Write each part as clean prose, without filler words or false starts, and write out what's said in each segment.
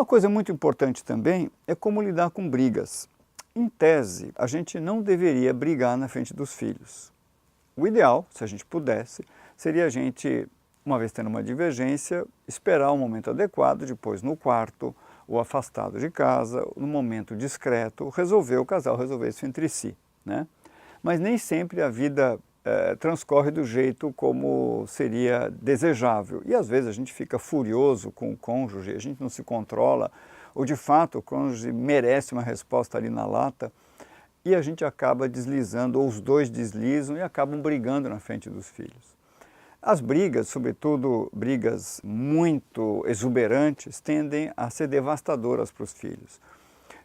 Uma coisa muito importante também é como lidar com brigas. Em tese, a gente não deveria brigar na frente dos filhos. O ideal, se a gente pudesse, seria a gente, uma vez tendo uma divergência, esperar o momento adequado, depois no quarto, ou afastado de casa, no momento discreto, o casal resolver isso entre si, né? Mas nem sempre a vida transcorre do jeito como seria desejável. E às vezes a gente fica furioso com o cônjuge, a gente não se controla, ou de fato o cônjuge merece uma resposta ali na lata, e a gente acaba deslizando, ou os dois deslizam e acabam brigando na frente dos filhos. As brigas, sobretudo brigas muito exuberantes, tendem a ser devastadoras para os filhos.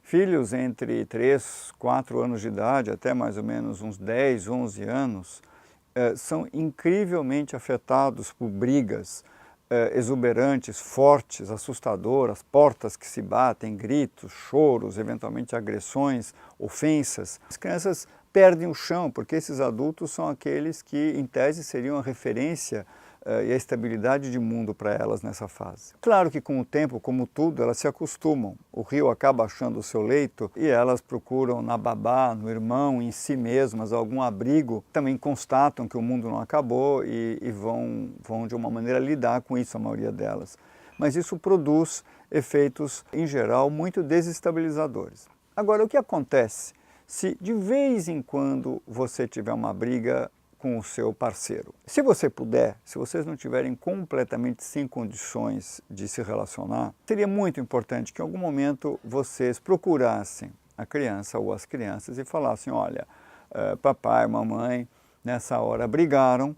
Filhos entre 3, 4 anos de idade, até mais ou menos uns 10, 11 anos, são incrivelmente afetados por brigas exuberantes, fortes, assustadoras, portas que se batem, gritos, choros, eventualmente agressões, ofensas. As crianças perdem o chão, porque esses adultos são aqueles que, em tese, seriam a referência e a estabilidade de mundo para elas nessa fase. Claro que com o tempo, como tudo, elas se acostumam. O rio acaba achando o seu leito e elas procuram na babá, no irmão, em si mesmas, algum abrigo. Também constatam que o mundo não acabou e vão de uma maneira lidar com isso, a maioria delas. Mas isso produz efeitos, em geral, muito desestabilizadores. Agora, o que acontece se de vez em quando você tiver uma briga com o seu parceiro? Se você puder, se vocês não estiverem completamente sem condições de se relacionar, seria muito importante que em algum momento vocês procurassem a criança ou as crianças e falassem: olha, papai, mamãe, nessa hora brigaram,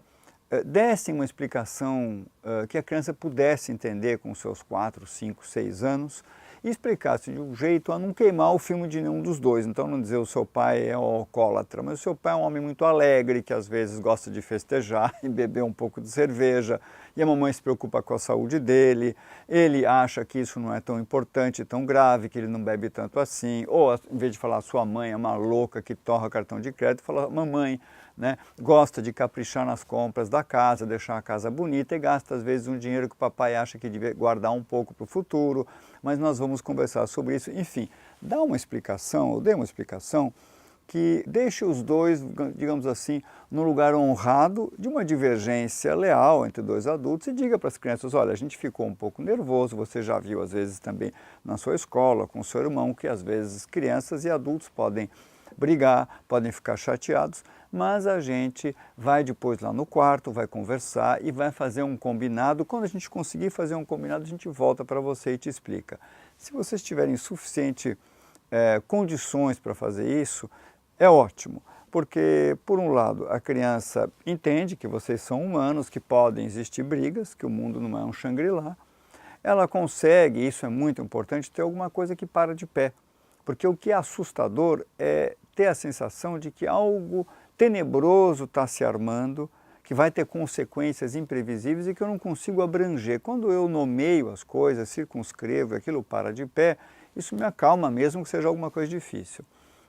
dessem uma explicação que a criança pudesse entender com seus 4, 5, 6 anos, e explicasse de um jeito a não queimar o filme de nenhum dos dois. Então não dizer o seu pai é alcoólatra, mas o seu pai é um homem muito alegre, que às vezes gosta de festejar e beber um pouco de cerveja, e a mamãe se preocupa com a saúde dele, ele acha que isso não é tão importante, tão grave, que ele não bebe tanto assim, ou em vez de falar sua mãe é uma louca que torra cartão de crédito, fala mamãe, né, gosta de caprichar nas compras da casa, deixar a casa bonita e gasta às vezes um dinheiro que o papai acha que devia guardar um pouco para o futuro, mas nós vamos conversar sobre isso. Enfim, dá uma explicação, ou dê uma explicação que deixe os dois, digamos assim, num lugar honrado de uma divergência leal entre dois adultos e diga para as crianças: olha, a gente ficou um pouco nervoso, você já viu às vezes também na sua escola, com o seu irmão, que às vezes crianças e adultos podem brigar, podem ficar chateados, mas a gente vai depois lá no quarto, vai conversar e vai fazer um combinado. Quando a gente conseguir fazer um combinado, a gente volta para você e te explica. Se vocês tiverem suficiente condições para fazer isso, é ótimo, porque, por um lado, a criança entende que vocês são humanos, que podem existir brigas, que o mundo não é um Shangri-La. Ela consegue, isso é muito importante, ter alguma coisa que para de pé, porque o que é assustador é ter a sensação de que algo tenebroso está se armando, que vai ter consequências imprevisíveis e que eu não consigo abranger. Quando eu nomeio as coisas, circunscrevo, aquilo para de pé, isso me acalma mesmo que seja alguma coisa difícil.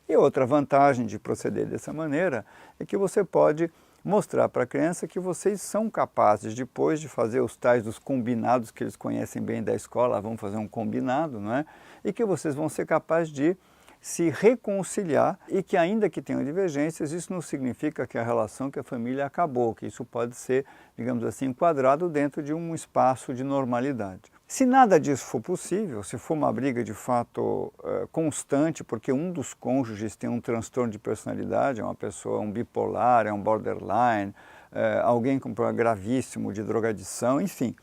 E outra vantagem de proceder dessa maneira é que você pode mostrar para a criança que vocês são capazes, depois de fazer os tais dos combinados que eles conhecem bem da escola, vão fazer um combinado, não é? E que vocês vão ser capazes de se reconciliar e que, ainda que tenham divergências, isso não significa que a relação, que a família acabou, que isso pode ser, digamos assim, enquadrado dentro de um espaço de normalidade. Se nada disso for possível, se for uma briga de fato constante, porque um dos cônjuges tem um transtorno de personalidade, é uma pessoa, um bipolar, é um borderline, alguém com um problema gravíssimo de drogadição, enfim,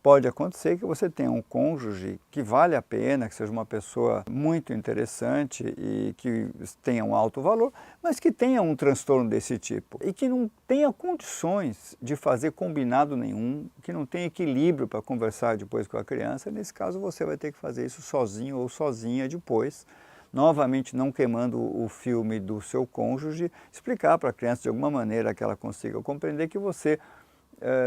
pode acontecer que você tenha um cônjuge que vale a pena, que seja uma pessoa muito interessante e que tenha um alto valor, mas que tenha um transtorno desse tipo e que não tenha condições de fazer combinado nenhum, que não tenha equilíbrio para conversar depois com a criança. Nesse caso, você vai ter que fazer isso sozinho ou sozinha depois, novamente não queimando o filme do seu cônjuge, explicar para a criança de alguma maneira que ela consiga compreender que você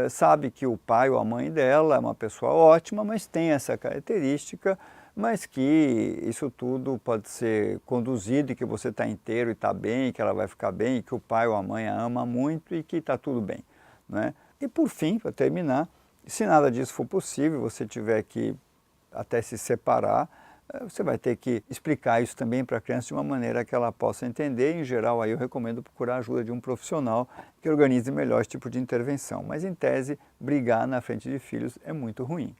sabe que o pai ou a mãe dela é uma pessoa ótima, mas tem essa característica, mas que isso tudo pode ser conduzido e que você está inteiro e está bem, que ela vai ficar bem, e que o pai ou a mãe a ama muito e que está tudo bem, né? E por fim, para terminar, se nada disso for possível, você tiver que até se separar, você vai ter que explicar isso também para a criança de uma maneira que ela possa entender. Em geral, aí eu recomendo procurar a ajuda de um profissional que organize melhor esse tipo de intervenção. Mas, em tese, brigar na frente de filhos é muito ruim.